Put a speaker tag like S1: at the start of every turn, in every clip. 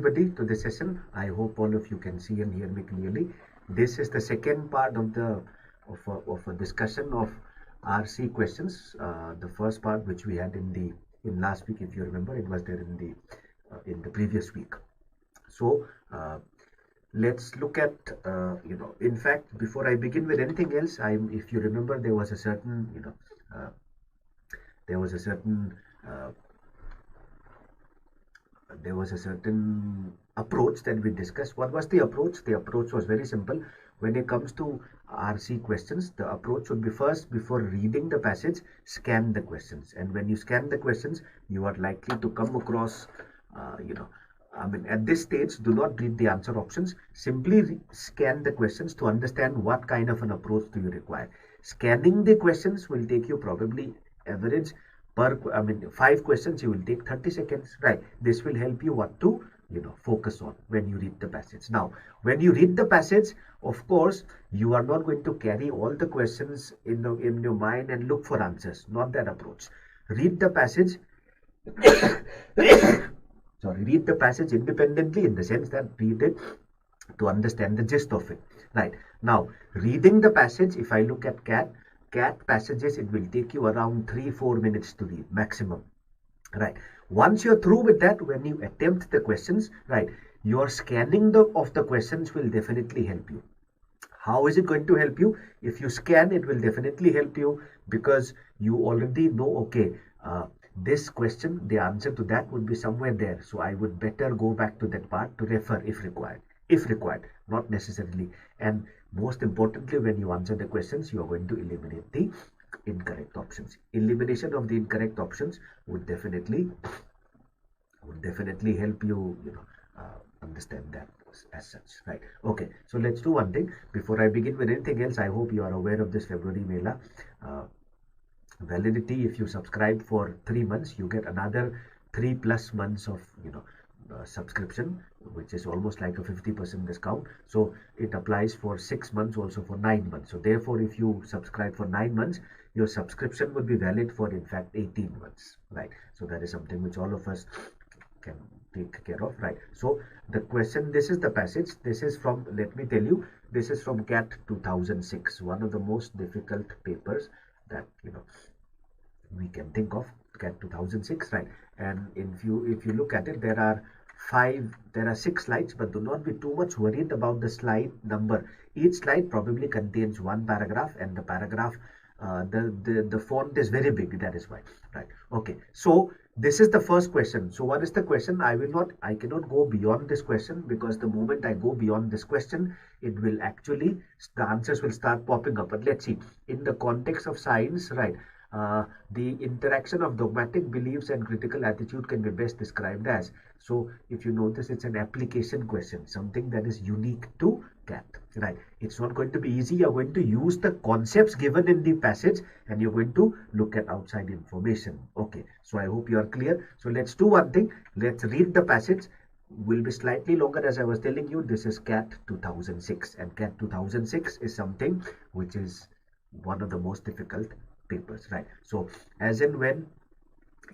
S1: Everybody to the session. I hope all of you can see and hear me clearly. This is the second part of a discussion of RC questions. The first part which we had in last week, if you remember, it was there in the previous week. So let's look at in fact, before I begin with anything else, if you remember, there was a certain there was a certain uh, there was a certain approach that we discussed. What was the approach? The approach was very simple. When it comes to RC questions, the approach would be first, before reading the passage, scan the questions. And when you scan the questions, you are likely to come across, at this stage, do not read the answer options. Simply scan the questions to understand what kind of an approach do you require. Scanning the questions will take you probably average per 5 questions you will take 30 seconds, right? This will help you what to focus on when you read the passage. Now when you read the passage, of course, you are not going to carry all the questions in your mind and look for answers. Not that approach. Read the passage read the passage independently, in the sense that read it to understand the gist of it, right? Now reading the passage, if I look at cat passages, it will take you around 3-4 minutes to read maximum, right? Once you're through with that, when you attempt the questions, right, your scanning of the questions will definitely help you. How is it going to help you? If you scan, it will definitely help you, because you already know, okay, this question, the answer to that would be somewhere there, so I would better go back to that part to refer if required, not necessarily. And most importantly, when you answer the questions, you are going to eliminate the incorrect options. Elimination of the incorrect options would definitely help you understand that as such, right? Okay, so let's do one thing before I begin with anything else. I hope you are aware of this February Mela validity. If you subscribe for 3 months, you get another 3+ months of subscription, which is almost like a 50% discount. So it applies for 6 months, also for 9 months. So therefore, if you subscribe for 9 months, your subscription would be valid for, in fact, 18 months, right? So that is something which all of us can take care of, right? So the question, this is the passage, this is from, let me tell you, this is from CAT 2006, one of the most difficult papers that we can think of, CAT 2006, right? And if you look at it, there are 6 slides, but do not be too much worried about the slide number. Each slide probably contains one paragraph, and the paragraph, the font is very big, that is why, right? Okay, so this is the first question. So what is the question? I cannot go beyond this question, because the moment I go beyond this question, it will actually, the answers will start popping up. But let's see, in the context of science, right, the interaction of dogmatic beliefs and critical attitude can be best described as. So if you notice, it's an application question, something that is unique to CAT, right? It's not going to be easy. You're going to use the concepts given in the passage, and you're going to look at outside information. Okay, so I hope you are clear. So let's do one thing. Let's read the passage. Will be slightly longer, as I was telling you. This is CAT 2006, and CAT 2006 is something which is one of the most difficult papers, right? So as and when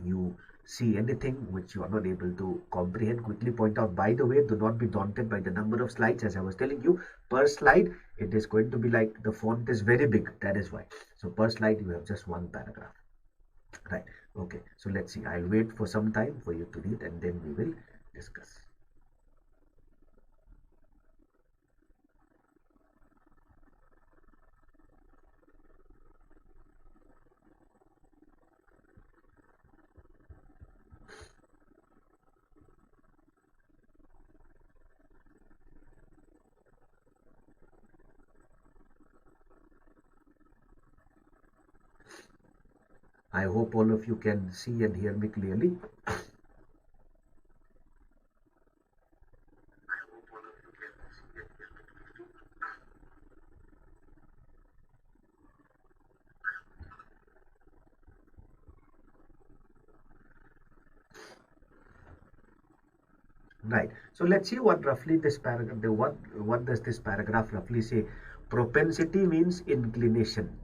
S1: you see anything which you are not able to comprehend, quickly point out. By the way, do not be daunted by the number of slides. As I was telling you, per slide it is going to be like, the font is very big, that is why. So per slide you have just one paragraph, right? Okay, so let's see. I'll wait for some time for you to read, and then we will discuss. I hope all of you can see and hear me clearly. Right. So let's see what roughly this paragraph, what does this paragraph roughly say? Propensity means inclination,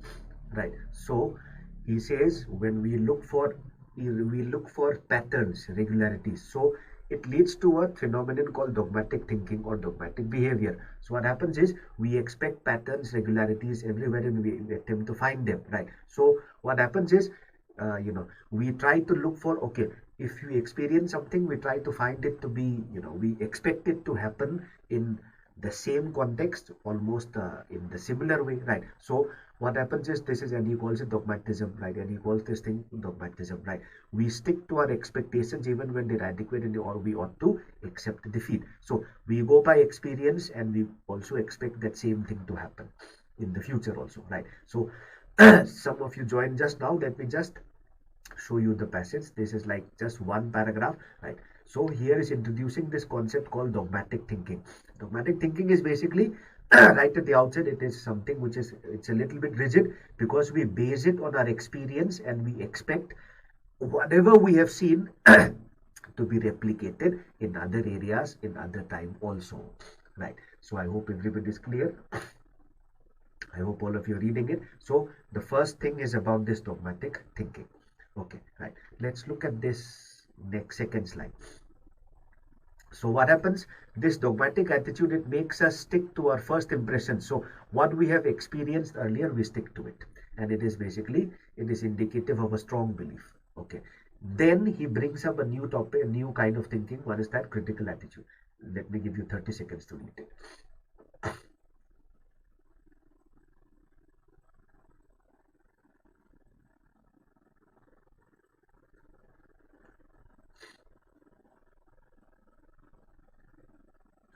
S1: right? So he says, when we look for patterns, regularities. So it leads to a phenomenon called dogmatic thinking or dogmatic behavior. So what happens is we expect patterns, regularities everywhere, and we attempt to find them, right? So what happens is, we try to look for, okay, if we experience something, we try to find it to be, we expect it to happen in the same context, almost in the similar way, right? So what happens is, this is, and he calls it dogmatism, right? And he calls this thing dogmatism, right? We stick to our expectations even when they're adequate, or we ought to accept defeat. So we go by experience, and we also expect that same thing to happen in the future also, right? So some of you joined just now. Let me just show you the passage. This is like just one paragraph, right? So here is introducing this concept called dogmatic thinking. Dogmatic thinking is basically right at the outset, it is something which is, it's a little bit rigid, because we base it on our experience, and we expect whatever we have seen to be replicated in other areas in other time also, right? So I hope everybody is clear. I hope all of you are reading it. So the first thing is about this dogmatic thinking. Okay, right. Let's look at this next second slide. So what happens? This dogmatic attitude, it makes us stick to our first impression. So what we have experienced earlier, we stick to it. And it is basically, it is indicative of a strong belief. Okay. Then he brings up a new topic, a new kind of thinking. What is that? Critical attitude. Let me give you 30 seconds to read it.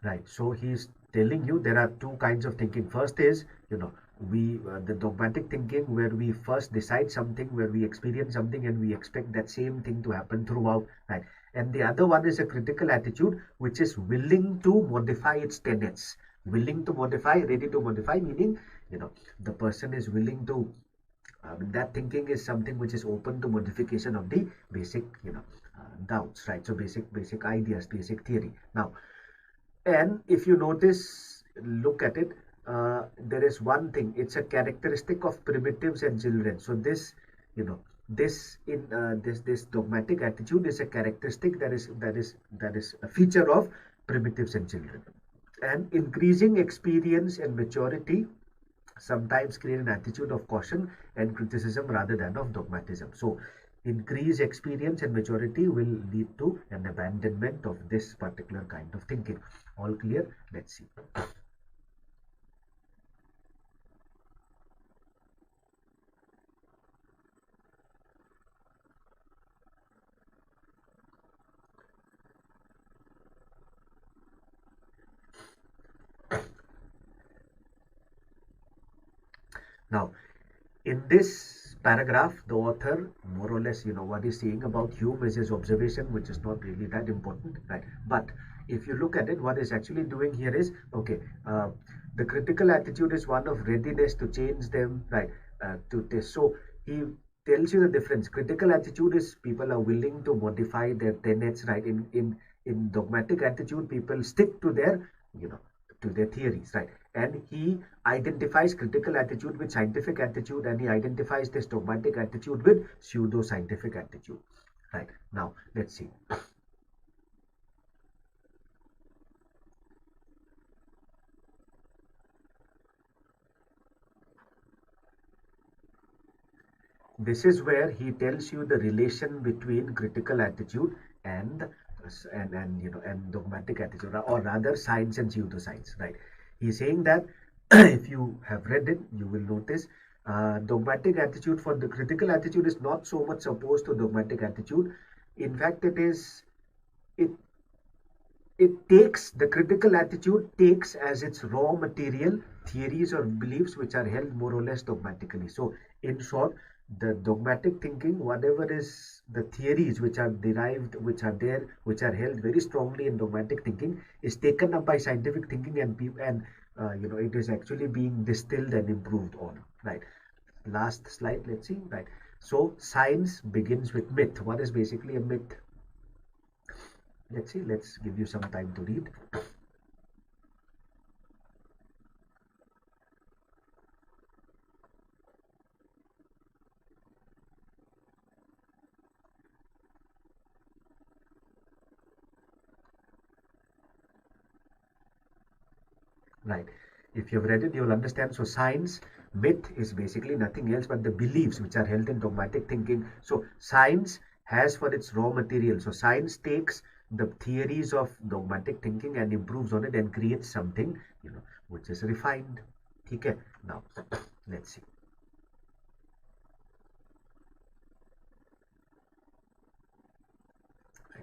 S1: Right. So he's telling you there are two kinds of thinking. First is, we the dogmatic thinking, where we first decide something, where we experience something, and we expect that same thing to happen throughout. Right. And the other one is a critical attitude, which is willing to modify its tenets. Willing to modify, ready to modify, meaning, the person is willing to. That thinking is something which is open to modification of the basic, doubts, right? So basic ideas, basic theory. Now, and if you notice, look at it, there is one thing. It's a characteristic of primitives and children. So this, this dogmatic attitude is a characteristic that is a feature of primitives and children. And increasing experience and maturity sometimes create an attitude of caution and criticism rather than of dogmatism. So increased experience and maturity will lead to an abandonment of this particular kind of thinking. All clear? Let's see. Now, in this paragraph, the author more or less, what he's saying about Hume is his observation, which is not really that important, right? But if you look at it, what he's actually doing here is, okay, the critical attitude is one of readiness to change them, right? To test. So he tells you the difference. Critical attitude is people are willing to modify their tenets, right? In dogmatic attitude, people stick to their, you know, to their theories, right? And he identifies critical attitude with scientific attitude, and he identifies this dogmatic attitude with pseudo-scientific attitude, right? Now, let's see. This is where he tells you the relation between critical attitude and and dogmatic attitude, or rather science and pseudoscience, right? He's saying that if you have read it, you will notice dogmatic attitude, for the critical attitude is not so much opposed to dogmatic attitude. In fact, it it takes, the critical attitude takes as its raw material theories or beliefs which are held more or less dogmatically. So in short, the dogmatic thinking, whatever is the theories which are derived, which are there, which are held very strongly in dogmatic thinking, is taken up by scientific thinking, and people, and it is actually being distilled and improved on, right? Last slide, let's see, right? So science begins with myth. What is basically a myth? Let's see, let's give you some time to read. right? If you've read it, you'll understand. So science, myth is basically nothing else but the beliefs which are held in dogmatic thinking. So science has for its raw material. So science takes the theories of dogmatic thinking and improves on it and creates something, which is refined. Okay. Now, let's see.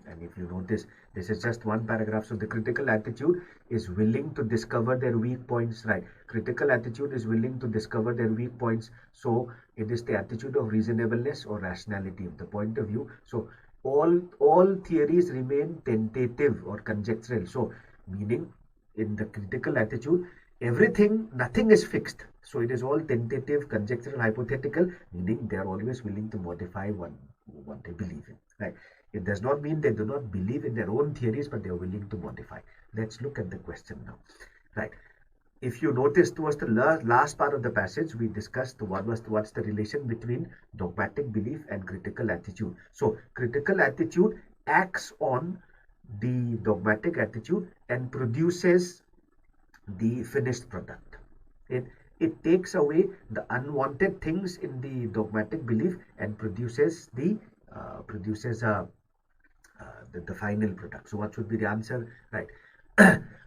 S1: And if you notice, this is just one paragraph. So the critical attitude is willing to discover their weak points, right? Critical attitude is willing to discover their weak points. So it is the attitude of reasonableness or rationality of the point of view. So all theories remain tentative or conjectural. So meaning in the critical attitude, nothing is fixed. So it is all tentative, conjectural, hypothetical, meaning they are always willing to modify what they believe in, right? It does not mean they do not believe in their own theories, but they are willing to modify. Let's look at the question now, right? If you notice towards the last part of the passage, we discussed what's the relation between dogmatic belief and critical attitude. So critical attitude acts on the dogmatic attitude and produces the finished product. It it takes away the unwanted things in the dogmatic belief and produces the final product. So what should be the answer? Right.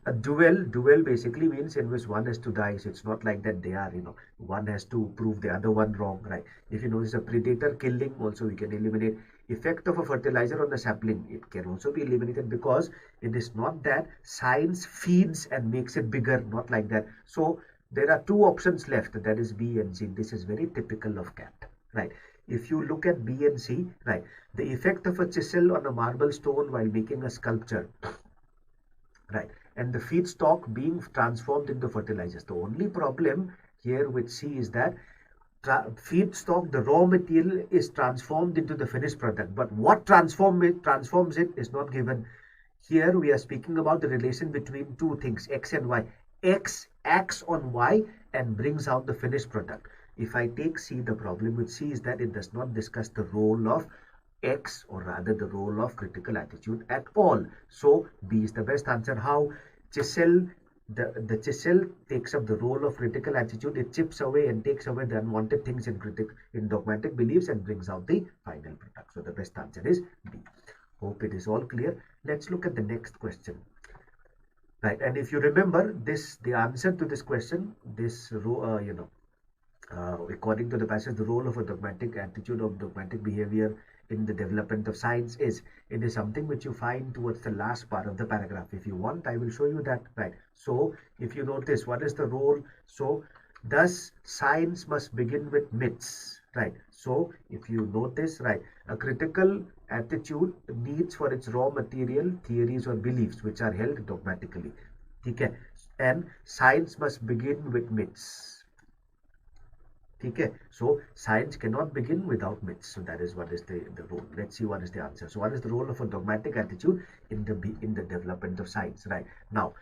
S1: A duel basically means in which one has to die. So it's not like that they are, one has to prove the other one wrong, right? If you notice a predator killing, also we can eliminate effect of a fertilizer on the sapling. It can also be eliminated because it is not that science feeds and makes it bigger, not like that. So there are two options left, that is B and C. This is very typical of cat, right? If you look at B and C, right, the effect of a chisel on a marble stone while making a sculpture, right, and the feedstock being transformed into fertilizers. The only problem here with C is that feedstock, the raw material, is transformed into the finished product, but what transforms it is not given. Here we are speaking about the relation between two things, X and Y. X acts on Y and brings out the finished product. If I take C, the problem with C is that it does not discuss the role of X, or rather the role of critical attitude at all. So B is the best answer. How? Chisel, the chisel takes up the role of critical attitude. It chips away and takes away the unwanted things in dogmatic beliefs and brings out the final product. So the best answer is B. Hope it is all clear. Let's look at the next question. Right, and if you remember this, the answer to this question, according to the passage, the role of a dogmatic attitude of dogmatic behavior in the development of science is, it is something which you find towards the last part of the paragraph. If you want, I will show you that, right? So if you notice, what is the role? So thus science must begin with myths, right? So if you notice, right, a critical attitude needs for its raw material theories or beliefs which are held dogmatically, okay? And science must begin with myths. Okay, so science cannot begin without myths. So that is what is the role. Let's see what is the answer. So what is the role of a dogmatic attitude in the development of science? Right now,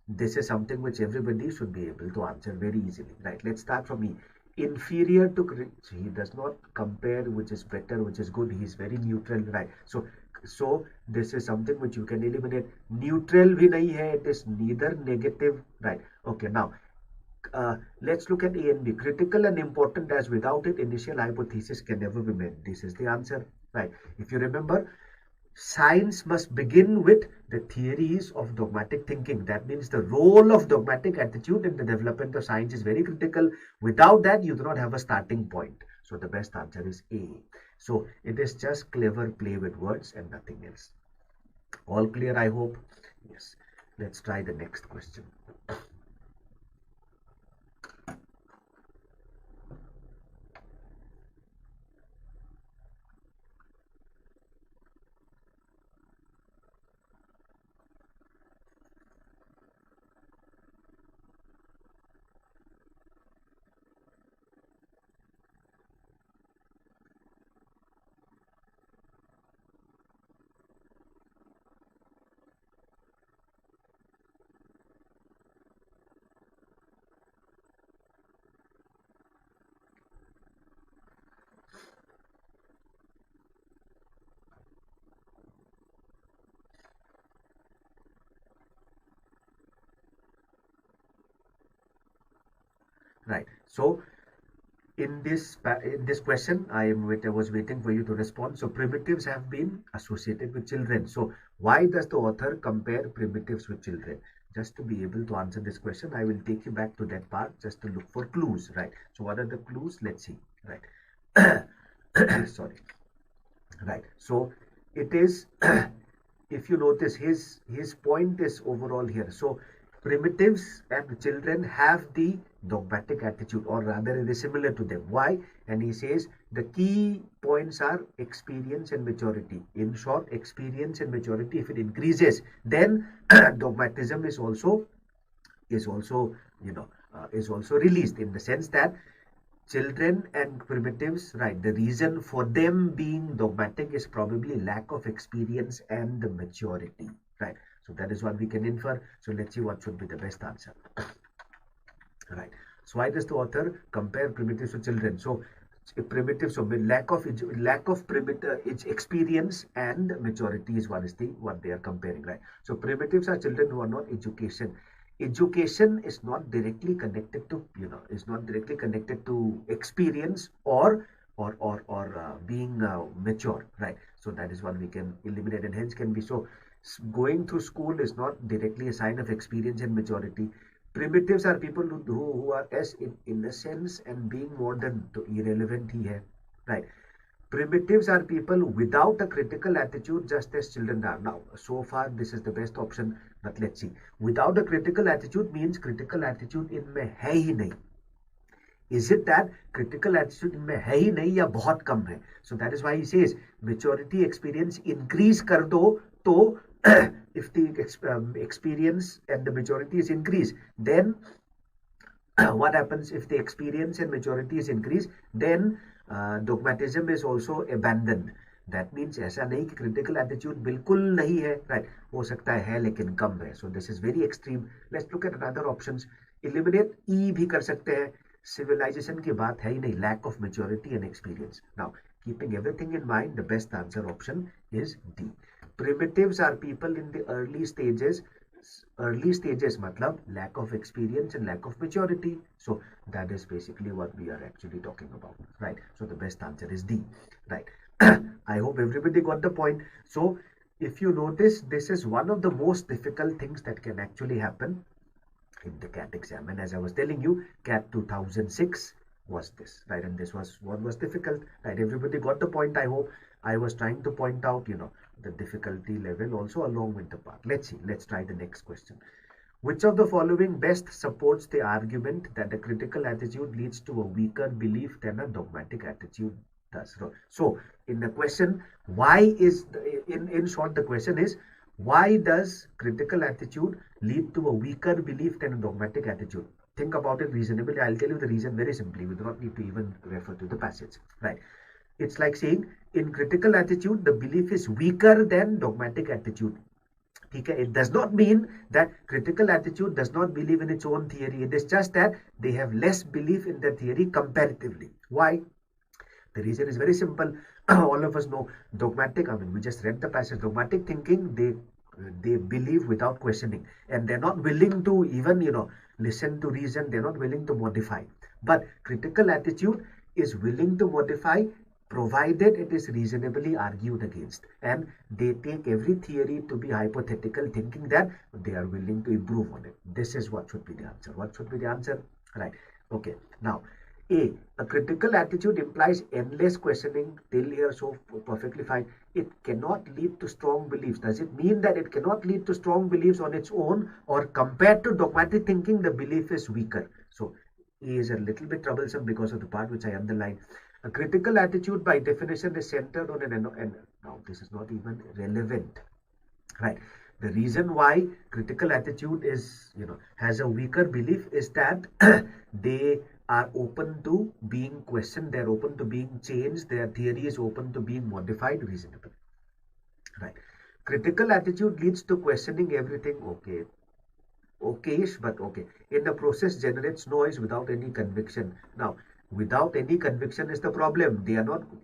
S1: this is something which everybody should be able to answer very easily. Right. Let's start from E. Inferior to, he does not compare which is better, which is good. He is very neutral. Right. So this is something which you can eliminate. Neutral bhi nahi hai. It is neither negative. Right. Okay. Now let's look at A and B. Critical and important, as without it, initial hypothesis can never be made. This is the answer, right? If you remember, science must begin with the theories of dogmatic thinking. That means the role of dogmatic attitude in the development of science is very critical. Without that, you do not have a starting point. So the best answer is A. So it is just clever play with words and nothing else. All clear, I hope? Yes. Let's try the next question. right? So in this question, I was waiting for you to respond. So primitives have been associated with children. So why does the author compare primitives with children? Just to be able to answer this question, I will take you back to that part just to look for clues, right? So what are the clues? Let's see, right? Sorry, right? So it is if you notice, his point is overall here. So primitives and children have the dogmatic attitude, or rather it is similar to them. Why? And he says the key points are experience and maturity. In short, experience and maturity, if it increases, then dogmatism is also is also released, in the sense that children and primitives, right, the reason for them being dogmatic is probably lack of experience and maturity, right? So that is what we can infer. So let's see what should be the best answer. Right. So why does the author compare primitives to children? So primitive, so lack of primitive its experience and maturity is what they are comparing, right? So primitives are children who are not education is not directly connected to experience or being mature, right? So that is what we can eliminate, and hence can be. So going through school is not directly a sign of experience and maturity. Primitives are people who are as innocence and being modern to irrelevant ही है, right? Primitives are people without a critical attitude, just as children are. Now, so far, this is the best option, but let's see. Without a critical attitude means critical attitude इनमें है ही नहीं. Is it that critical attitude इनमें है ही नहीं या बहुत कम है? So that is why he says maturity experience increase कर दो तो if the experience and the maturity is increased, then what happens if the experience and maturity is increased? Then dogmatism is also abandoned. That means ऐसा नहीं कि critical attitude बिल्कुल नहीं है, right? हो सकता है लेकिन कम है. So this is very extreme. Let's look at another options. Eliminate E भी कर सकते हैं. Civilization की बात है ही नहीं. Lack of maturity and experience. Now, keeping everything in mind, the best answer option is D. Primitives are people in the early stages. Early stages matlab lack of experience and lack of maturity. So that is basically what we are actually talking about, right? So the best answer is D, right? I hope everybody got the point. So if you notice, this is one of the most difficult things that can actually happen in the CAT exam. And as I was telling you, CAT 2006 was this, right? And this was what was difficult, right? Everybody got the point. I hope I was trying to point out, the difficulty level also along with the part. Let's see. Let's try the next question. Which of the following best supports the argument that a critical attitude leads to a weaker belief than a dogmatic attitude does? So in the question, why is in short the question is, why does critical attitude lead to a weaker belief than a dogmatic attitude? Think about it reasonably. I'll tell you the reason very simply. We do not need to even refer to the passage, right? It's like saying in critical attitude, the belief is weaker than dogmatic attitude. Okay? It does not mean that critical attitude does not believe in its own theory. It is just that they have less belief in the theory comparatively. Why? The reason is very simple. All of us know dogmatic, we just read the passage. Dogmatic thinking, they believe without questioning, and they're not willing to even, listen to reason. They're not willing to modify. But critical attitude is willing to modify, provided it is reasonably argued against, and they take every theory to be hypothetical, thinking that they are willing to improve on it. This is what should be the answer. What should be the answer? Right. Okay. Now, a critical attitude implies endless questioning. Till here, so perfectly fine. It cannot lead to strong beliefs. Does it mean that it cannot lead to strong beliefs on its own, or compared to dogmatic thinking, the belief is weaker? So A is a little bit troublesome because of the part which I underlined. A critical attitude by definition is centered on and now this is not even relevant, right? The reason why critical attitude is, has a weaker belief is that they are open to being questioned, they're open to being changed, their theory is open to being modified reasonably, right? Critical attitude leads to questioning everything, okay, okayish, but okay. In the process generates noise without any conviction. Now, without any conviction is the problem.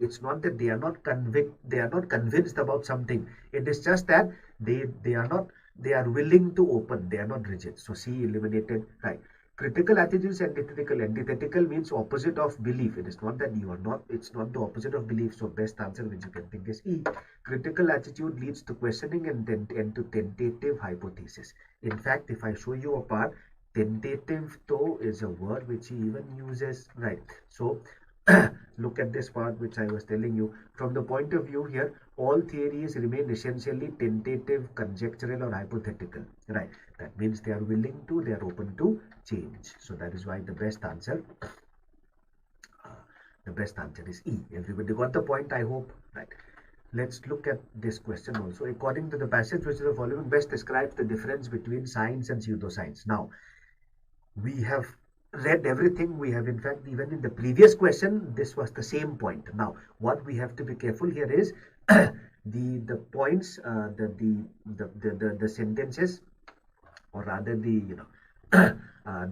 S1: It's not that they are not convinced about something. It is just that they are willing to open, they are not rigid. So C eliminated, right? Critical attitude is antithetical. Antithetical means opposite of belief. It is not that you are not, it's not the opposite of belief. So best answer which you can think is E. Critical attitude leads to questioning and to tentative hypothesis. In fact, if I show you a part, tentative though is a word which he even uses, right? So look at this part which I was telling you. From the point of view here, all theories remain essentially tentative, conjectural or hypothetical, right? That means they are willing to, they are open to change. So that is why the best answer is E. Everybody got the point, I hope, right? Let's look at this question also. According to the passage which is the following, best describes the difference between science and pseudoscience. Now, we have read everything. We have, in fact, even in the previous question, this was the same point. Now, what we have to be careful here is the points, the sentences, or rather the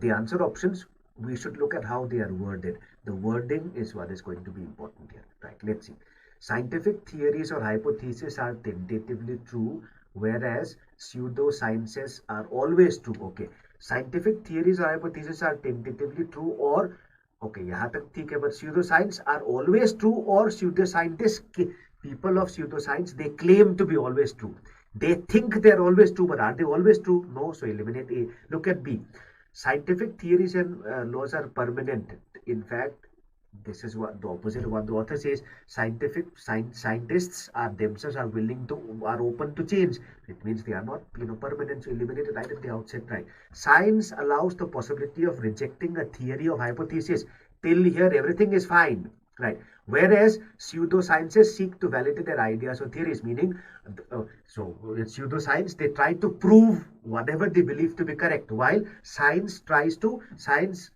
S1: the answer options. We should look at how they are worded. The wording is what is going to be important here, right? Let's see. Scientific theories or hypotheses are tentatively true, whereas pseudosciences are always true. Okay, scientific theories or hypotheses are tentatively true, or okay, यहाँ तक ठीक है, but pseudoscience are always true, or pseudoscientists, people of pseudoscience, they claim to be always true. They think they're always true, but are they always true? No. So eliminate A. Look at B. Scientific theories and laws are permanent. In fact, this is what the opposite of what the author says. Scientists are themselves are willing to, are open to change. It means they are not permanent. So eliminate it right at the outset, right? Science allows the possibility of rejecting a theory or hypothesis. Till here everything is fine, right? Whereas pseudosciences seek to validate their ideas or theories, meaning so in pseudoscience they try to prove whatever they believe to be correct, while science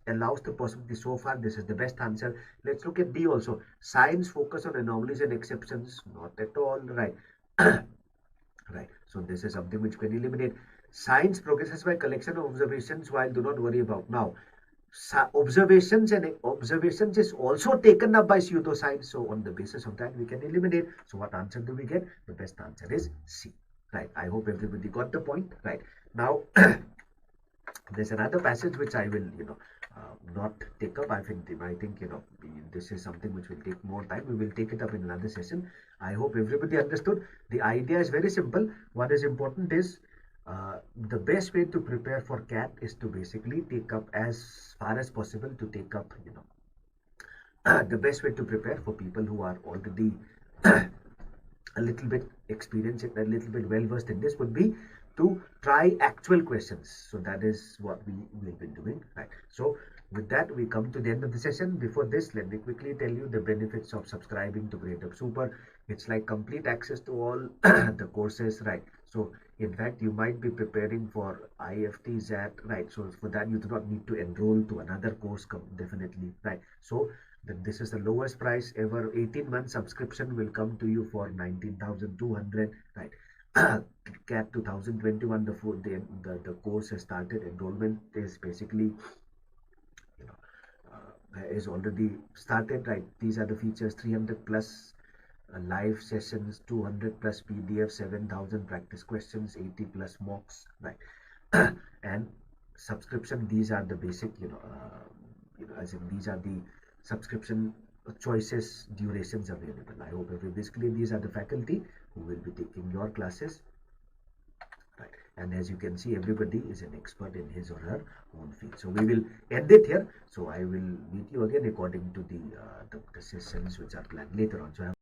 S1: allows the possibility. So far this is the best answer. Let's look at D also. Science focus on anomalies and exceptions. Not at all, right? Right. So this is something which can eliminate. Science progresses by collection of observations, while do not worry about. Now, observations is also taken up by pseudoscience. So on the basis of that, we can eliminate. So what answer do we get? The best answer is C. Right. I hope everybody got the point. Right. Now, there's another passage which I will, not take up. I think, this is something which will take more time. We will take it up in another session. I hope everybody understood. The idea is very simple. What is important is the best way to prepare for CAT is to basically take up as far as possible to take up, the best way to prepare for people who are already a little bit experienced, a little bit well versed in this would be to try actual questions. So that is what we will be doing, right? So with that, we come to the end of the session. Before this, let me quickly tell you the benefits of subscribing to GradeUp Super. It's like complete access to all the courses, right? So in fact, you might be preparing for IFT, ZAT, right? So for that, you do not need to enroll to another course, definitely, right? So this is the lowest price ever. 18-month subscription will come to you for 19,200, right? CAT 2021, the course has started. Enrollment is basically is already started, right? These are the features: 300 plus live sessions, 200 plus PDF, 7,000 practice questions, 80 plus mocks, right? And subscription, these are the basic, as in these are the subscription choices, durations available. I hope basically these are the faculty who will be taking your classes, right? And as you can see, everybody is an expert in his or her own field. So we will end it here. So I will meet you again according to the sessions which are planned later on. So